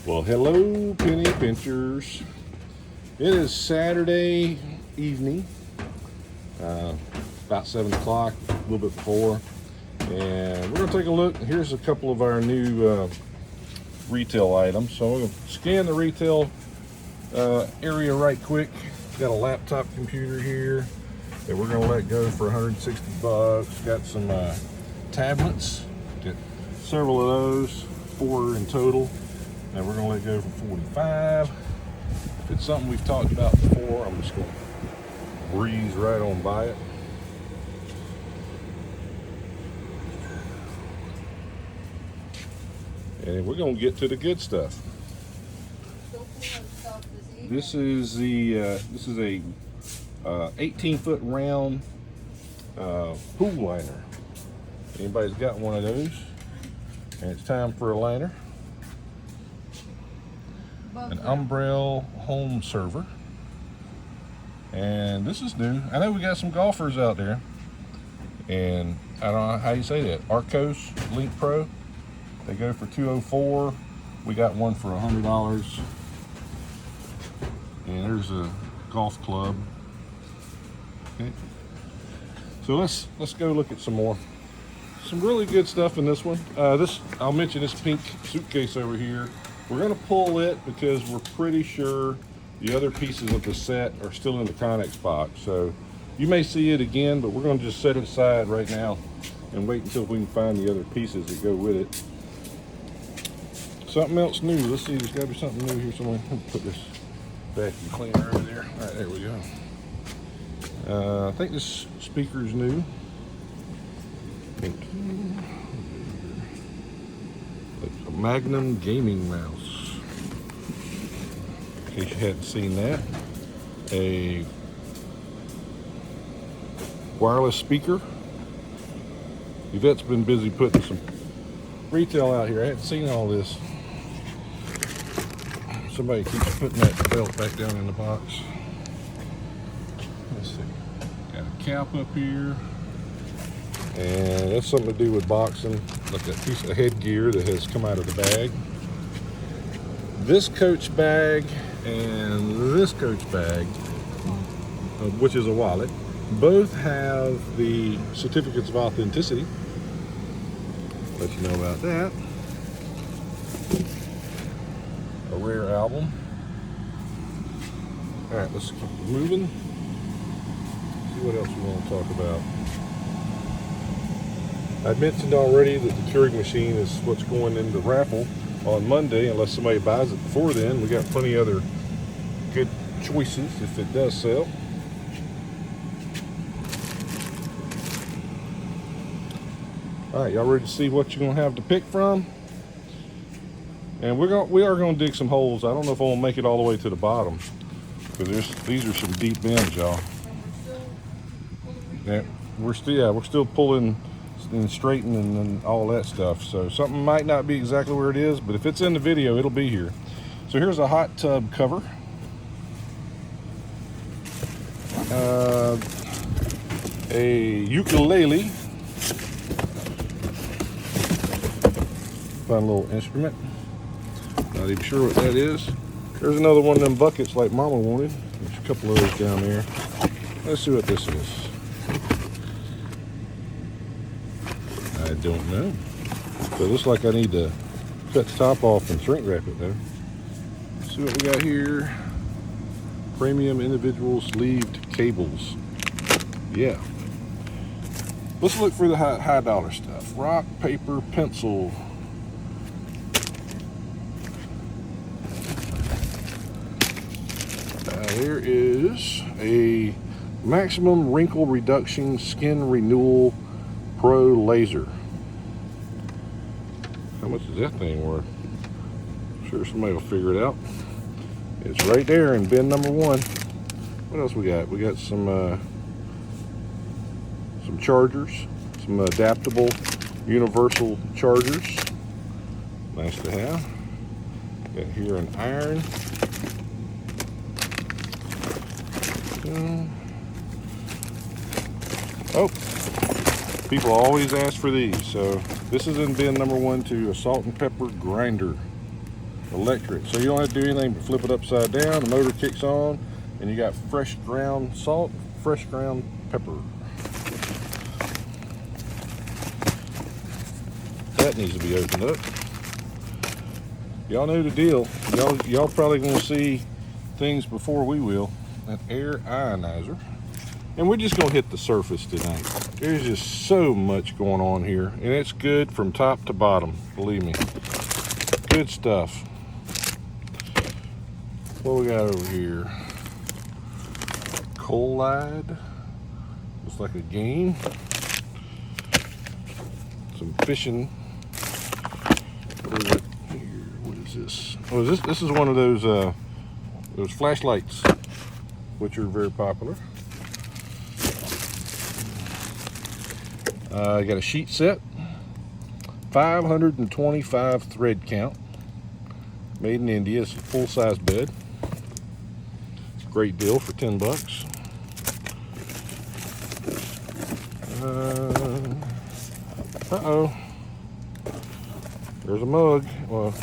Well, hello, penny pinchers. It is Saturday evening, about 7 o'clock, a little bit before, and we're going to take a look. Here's a couple of our new retail items. So we're going to scan the retail area right quick. Got a laptop computer here that we're going to let go for 160 bucks. Got some tablets, got several of those, 4 in total. And we're going to let go for 45. If it's something we've talked about before, I'm just going to breeze right on by it. And we're going to get to the good stuff. This is a 18-foot round pool liner. Anybody's got one of those? And it's time for a liner. An umbrella home server, and this is new. I know we got some golfers out there, and I don't know how you say that. Arcos Link Pro, they go for $204. We got one for $100. And there's a golf club. Okay. So let's go look at some more. Some really good stuff in this one. I'll mention this pink suitcase over here. We're going to pull it because we're pretty sure the other pieces of the set are still in the Connex box. So you may see it again, but we're going to just set it aside right now and wait until we can find the other pieces that go with it. Something else new. Let's see, there's got to be something new here somewhere. Let me put this vacuum cleaner over there. All right, there we go. I think this speaker's new. It's a Magnum gaming mouse. In case you hadn't seen that. A wireless speaker. Yvette's been busy putting some retail out here. I hadn't seen all this. Somebody keeps putting that belt back down in the box. Let's see. Got a cap up here. And that's something to do with boxing. Like that piece of headgear that has come out of the bag. This coach bag and this coach bag, which is a wallet, both have the certificates of authenticity. Let you know about that. A rare album. All right, let's keep moving. See what else we want to talk about. I mentioned already that the Keurig machine is what's going in the raffle on Monday, unless somebody buys it before then. We got plenty of other good choices if it does sell. All right, y'all ready to see what you're gonna have to pick from? And we are gonna dig some holes. I don't know if I'm gonna make it all the way to the bottom, because these are some deep bends, y'all. Yeah, we're still pulling and straightening and all that stuff. So something might not be exactly where it is, but if it's in the video, it'll be here. So here's a hot tub cover. A ukulele. Fun little instrument. Not even sure what that is. There's another one of them buckets like Mama wanted. There's a couple of those down there. Let's see what this is. I don't know. So it looks like I need to cut the top off and shrink wrap it though. Let's see what we got here. Premium individual sleeved cables. Yeah. Let's look for the high dollar stuff. Rock, paper, pencil. There is a maximum wrinkle reduction skin renewal Pro laser. How much is that thing worth? I'm sure somebody will figure it out. It's right there in bin number 1. What else we got? We got some chargers, some adaptable universal chargers. Nice to have. Got here an iron. Oh, people always ask for these. So this is in bin number 1 too, a salt and pepper grinder. electric. So you don't have to do anything but flip it upside down. The motor kicks on, and you got fresh ground salt, fresh ground pepper. That needs to be opened up. Y'all know the deal. Y'all probably gonna see things before we will. An air ionizer. And we're just gonna hit the surface tonight. There's just so much going on here, and it's good from top to bottom, believe me. Good stuff. What we got over here? Collide. Looks like a game. Some fishing. What is it here? What is this? Oh, this is one of those flashlights, which are very popular. I got a sheet set, 525 thread count, made in India. It's a full-size bed. It's a great deal for 10 bucks. Uh-oh. There's a mug. Well,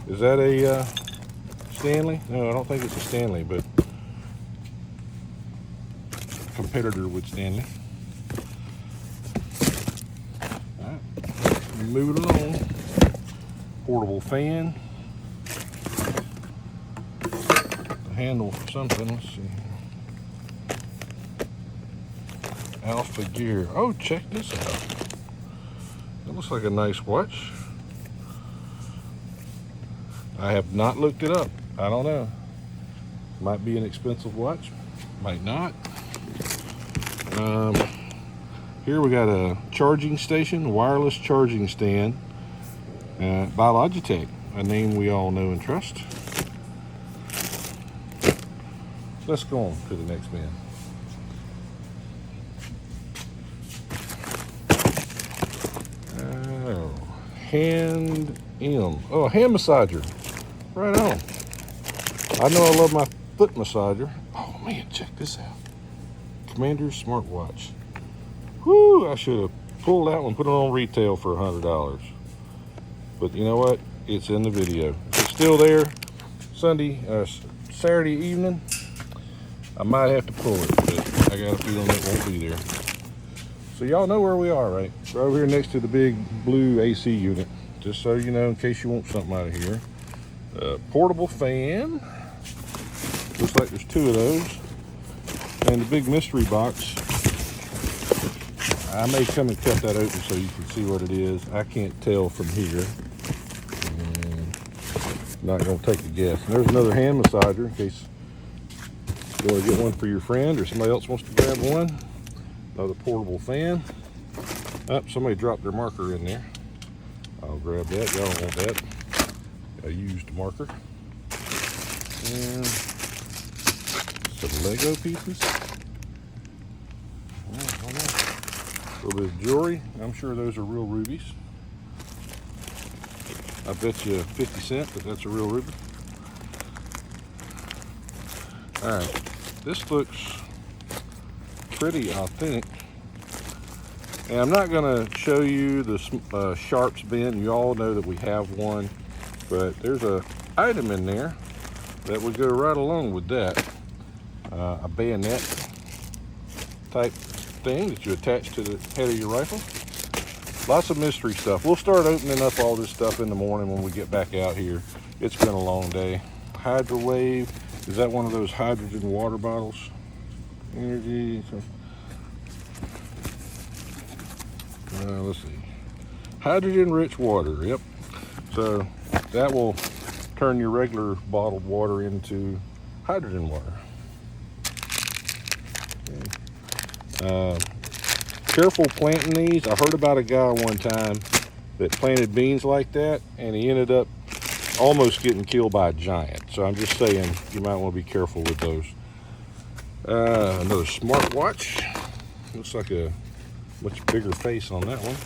is that a Stanley? No, I don't think it's a Stanley, but competitor with Stanley. Move it along. Portable fan. The handle for something. Let's see. Alpha gear. Oh, check this out. That looks like a nice watch. I have not looked it up. I don't know. Might be an expensive watch. Might not. Here we got a charging station, wireless charging stand by Logitech, a name we all know and trust. Let's go on to the next bin. Oh, hand M. Oh, a hand massager. Right on. I know I love my foot massager. Oh man, check this out. Commander smartwatch. Whoo, I should have pulled that one, put it on retail for $100. But you know what? It's in the video. If it's still there Saturday evening, I might have to pull it, but I got a feeling it won't be there. So y'all know where we are, right? We're over here next to the big blue AC unit, just so you know in case you want something out of here. Portable fan. Looks like there's 2 of those. And the big mystery box. I may come and cut that open so you can see what it is. I can't tell from here. Not going to take a guess. And there's another hand massager in case you want to get one for your friend or somebody else wants to grab one. Another portable fan. Oh, somebody dropped their marker in there. I'll grab that. Y'all don't want that. A used marker. And some Lego pieces. A little bit of jewelry. I'm sure those are real rubies. I bet you 50 cents that that's a real ruby. Alright, this looks pretty authentic. And I'm not going to show you the Sharps bin. You all know that we have one. But there's a item in there that would go right along with that. A bayonet type thing that you attach to the head of your rifle. Lots of mystery stuff. We'll start opening up all this stuff in the morning when we get back out here. It's been a long day. Hydrowave. Is that one of those hydrogen water bottles? Energy. Let's see. Hydrogen rich water. Yep. So that will turn your regular bottled water into hydrogen water. Careful planting these. I heard about a guy one time that planted beans like that, and he ended up almost getting killed by a giant. So I'm just saying you might want to be careful with those. Another smartwatch. Looks like a much bigger face on that one.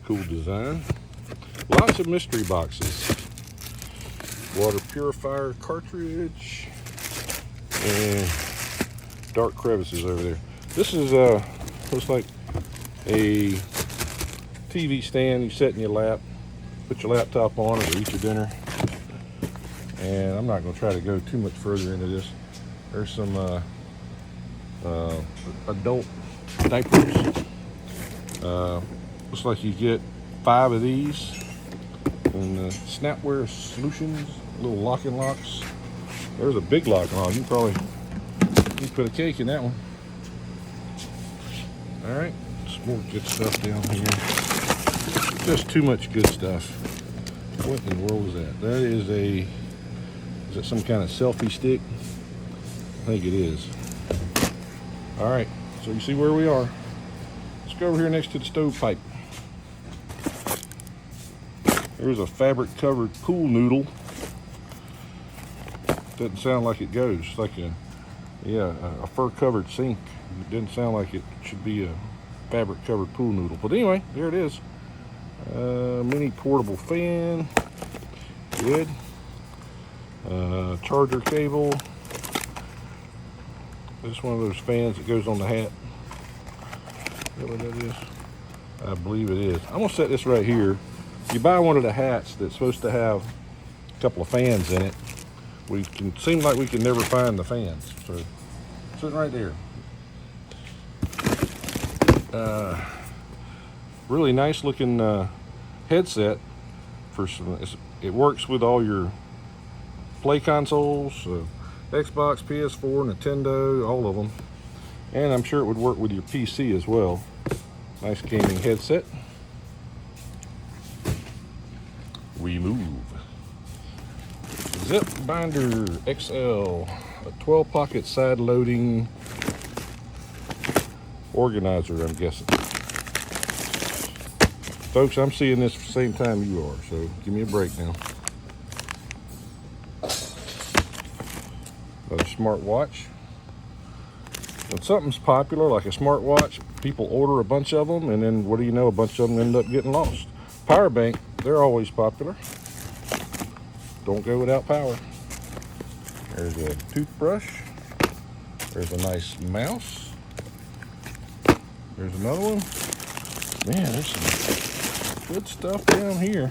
Cool design. Lots of mystery boxes. Water purifier cartridge. And dark crevices over there. This is looks like a TV stand you set in your lap, put your laptop on it or eat your dinner. And I'm not going to try to go too much further into this. There's some adult diapers. Looks like you get 5 of these. And Snapwear Solutions, little locking locks. There's a big lock on. You can put a cake in that one. All right, some more good stuff down here. Just too much good stuff. What in the world is that? That is is it some kind of selfie stick? I think it is. All right, so you see where we are. Let's go over here next to the stovepipe. There's a fabric covered pool noodle. Doesn't sound like it goes. It's like a fur covered sink. It didn't sound like it should be a fabric covered pool noodle. But anyway, there it is. Mini portable fan. Good. Charger cable. It's one of those fans that goes on the hat. Is that what that is? I believe it is. I'm gonna set this right here. You buy one of the hats that's supposed to have a couple of fans in it. Seem like we can never find the fans. So sitting right there. Really nice looking headset for some. It works with all your play consoles, Xbox, PS4, Nintendo, all of them, and I'm sure it would work with your PC as well. Nice gaming headset. We move. Zip binder XL, a 12 pocket side loading organizer, I'm guessing. Folks, I'm seeing this at the same time you are, so give me a break now. Another smartwatch. When something's popular, like a smartwatch, people order a bunch of them, and then what do you know, a bunch of them end up getting lost. Power bank, they're always popular. Don't go without power. There's a toothbrush. There's a nice mouse. There's another one. Man, there's some good stuff down here.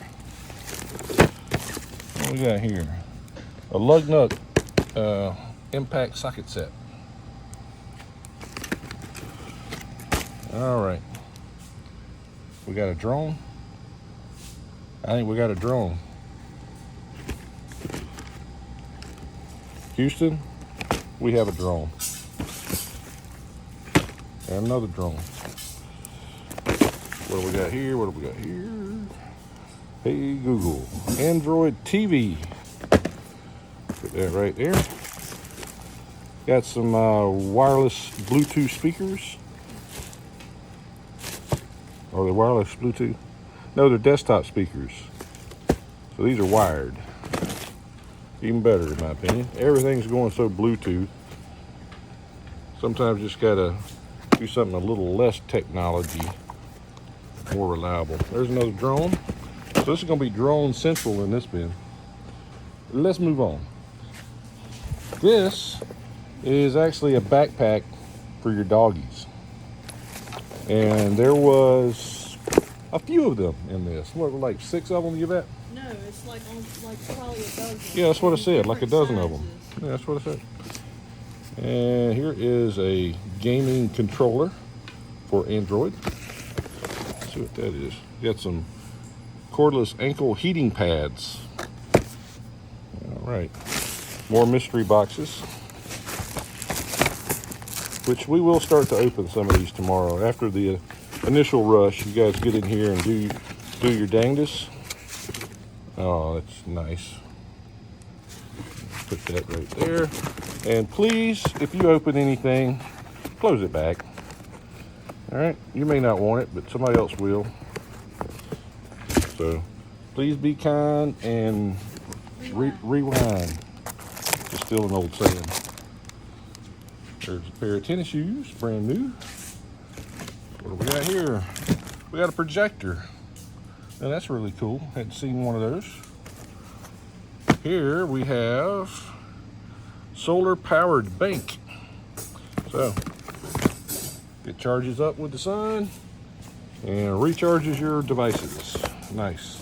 What do we got here? A lug nut impact socket set. All right. We got a drone. I think we got a drone. Houston, we have a drone. And another drone. What do we got here? What do we got here? Hey Google, Android TV. Put that right there. Got some wireless Bluetooth speakers. Are they wireless Bluetooth? No, they're desktop speakers. So these are wired. Even better in my opinion. Everything's going so Bluetooth. Sometimes you just gotta do something a little less technology, more reliable. There's another drone. So this is gonna be drone central in this bin. Let's move on. This is actually a backpack for your doggies. And there was a few of them in this. What, like 6 of them, you bet? No, it's like probably a dozen. Yeah, that's what I said, like a dozen sizes. of them. Yeah, that's what I said. And here is a gaming controller for Android. Let's see what that is. Got some cordless ankle heating pads. All right. More mystery boxes, which we will start to open some of these tomorrow. After the initial rush, you guys get in here and do your dangdest. Oh, that's nice. Put that right there. And please, if you open anything, close it back. All right, you may not want it, but somebody else will. So please be kind and rewind. It's still an old saying. There's a pair of tennis shoes, brand new. What do we got here? We got a projector. Now that's really cool. Hadn't seen one of those. Here we have solar powered bank. So it charges up with the sun and recharges your devices. Nice.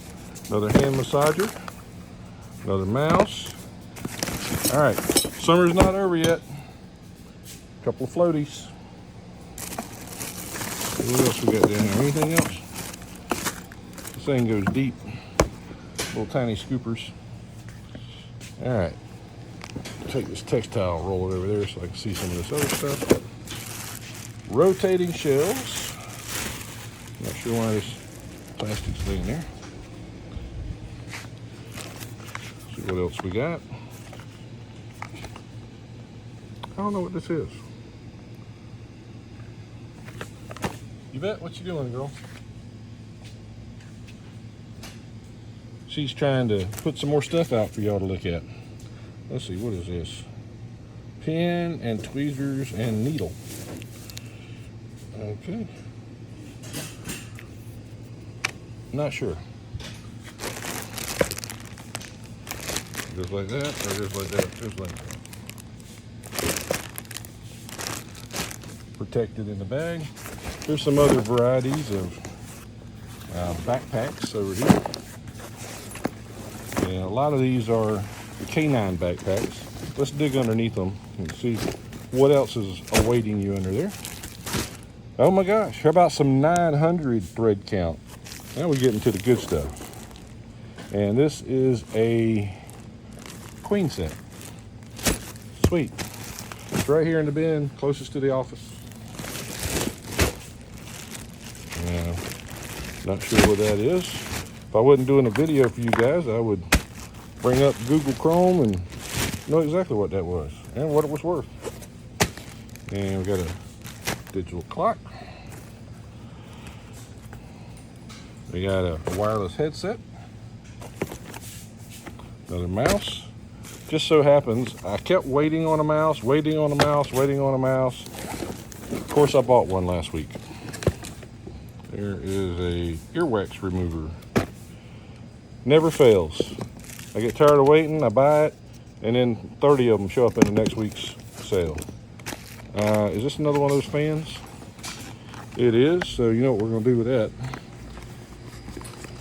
Another hand massager, another mouse, All right, summer's not over yet. Couple of floaties. What else we got down here? Anything else? This thing goes deep. Little tiny scoopers. All right. Take this textile, roll it over there so I can see some of this other stuff. Rotating shelves. Not sure why this plastic's laying there. See what else we got. I don't know what this is. You bet. What you doing, girl? She's trying to put some more stuff out for y'all to look at. Let's see, what is this? Pen and tweezers and needle. Okay. Not sure. Just like that, or just like that, just like that. Protected in the bag. There's some other varieties of backpacks over here. And a lot of these are the canine backpacks. Let's dig underneath them and see what else is awaiting you under there. Oh my gosh, how about some 900 thread count? Now we're getting to the good stuff. And this is a queen set. Sweet. It's right here in the bin, closest to the office. Not sure what that is. If I wasn't doing a video for you guys, I would bring up Google Chrome and know exactly what that was and what it was worth. And we got a digital clock. We got a wireless headset. Another mouse. Just so happens, I kept waiting on a mouse, waiting on a mouse, waiting on a mouse. Of course, I bought one last week. There is a earwax remover. Never fails. I get tired of waiting, I buy it, and then 30 of them show up in the next week's sale. Is this another one of those fans? It is, so you know what we're gonna do with that.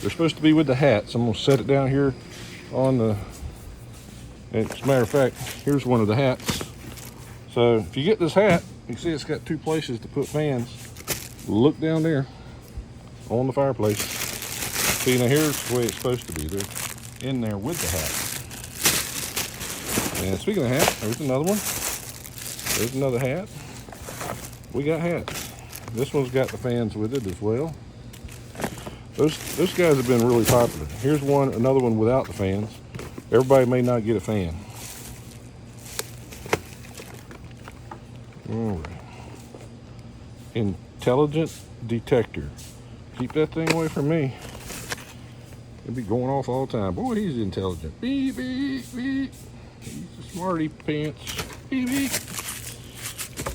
They're supposed to be with the hat, so I'm gonna set it down here on the, and as a matter of fact, here's one of the hats. So if you get this hat, you can see it's got two places to put fans. Look down there on the fireplace. See, now here's the way it's supposed to be. They're in there with the hat. And speaking of hat, there's another one. There's another hat. We got hats. This one's got the fans with it as well. Those guys have been really popular. Here's one, another one without the fans. Everybody may not get a fan. All right. Intelligent detector. Keep that thing away from me. It'll be going off all the time. Boy, he's intelligent. Beep, beep, beep. He's a smarty pants. Beep, beep.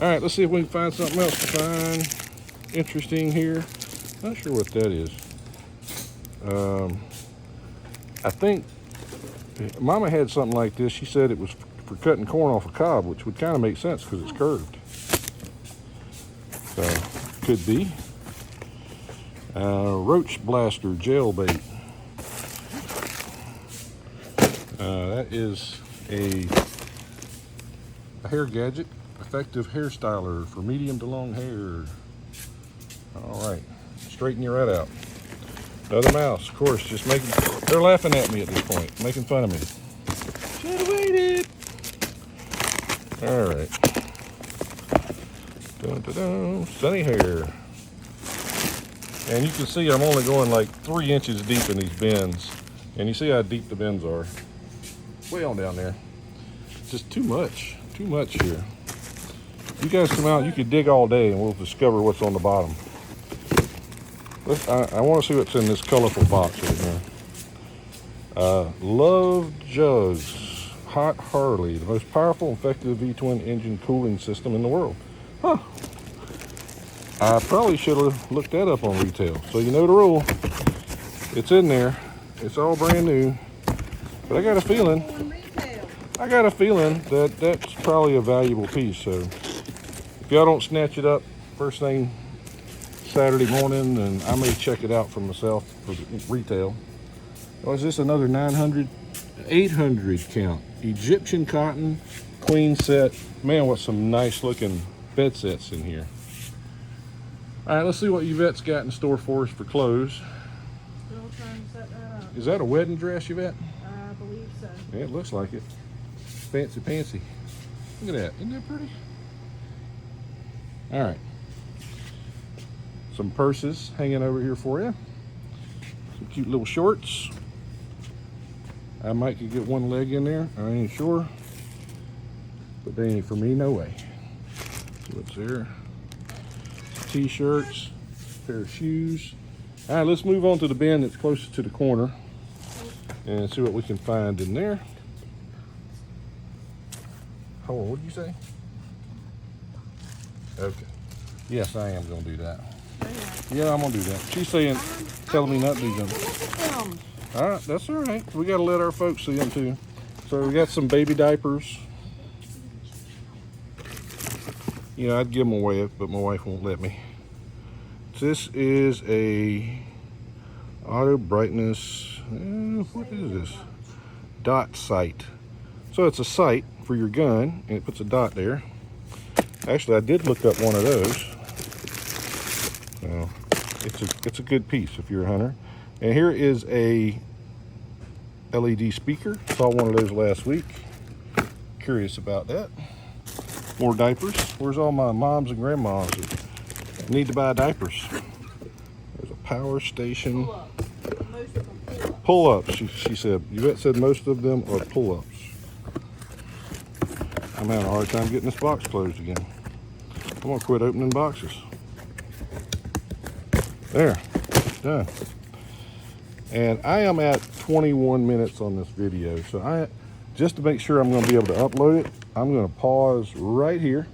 All right, let's see if we can find something else to find interesting here. Not sure what that is. I think Mama had something like this. She said it was for cutting corn off a cob, which would kind of make sense because it's curved. So, could be. Roach blaster gel bait. That is a hair gadget, effective hair styler for medium to long hair. All right, straighten your rat out. Another mouse, of course, just making, they're laughing at me at this point, making fun of me. Should have waited. All right. Dun, dun, dun. Sunny hair. And you can see I'm only going like 3 inches deep in these bins. And you see how deep the bins are. Way on down there. Just too much here. You guys come out, you could dig all day and we'll discover what's on the bottom. I want to see what's in this colorful box right now. Love Jugs Hot Harley, the most powerful and effective V-twin engine cooling system in the world. Huh. I probably should have looked that up on retail. So you know the rule. It's in there. It's all brand new. But I got a feeling that that's probably a valuable piece. So if y'all don't snatch it up first thing Saturday morning, then I may check it out for myself for retail. Oh, is this another 900, 800 count? Egyptian cotton queen set. Man, what some nice looking bed sets in here. All right, let's see what Yvette's got in store for us for clothes. Still trying to set that up. Is that a wedding dress, Yvette? I believe so. Yeah, it looks like it. Fancy pantsy. Look at that. Isn't that pretty? All right. Some purses hanging over here for you. Some cute little shorts. I might could get one leg in there. I ain't sure. But they ain't for me, no way. So what's there? T-shirts, pair of shoes. All right, let's move on to the bin that's closest to the corner and see what we can find in there. Hold on, what did you say? Okay. Yes, I am gonna do that. Yeah, I'm gonna do that. She's saying, telling me not to do something. All right, that's all right. We gotta let our folks see them too. So we got some baby diapers. You know, I'd give them away, but my wife won't let me. This is a auto brightness, what is this? Dot sight. So it's a sight for your gun, and it puts a dot there. Actually, I did look up one of those. So it's a good piece if you're a hunter. And here is a LED speaker. Saw one of those last week. Curious about that. More diapers. Where's all my moms and grandmas that need to buy diapers? There's a power station. Most of them Pull-ups, she said. Yvette said most of them are pull-ups. I'm having a hard time getting this box closed again. I'm gonna quit opening boxes. There, done. And I am at 21 minutes on this video. So just to make sure I'm gonna be able to upload it, I'm gonna pause right here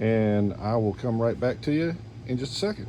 and I will come right back to you in just a second.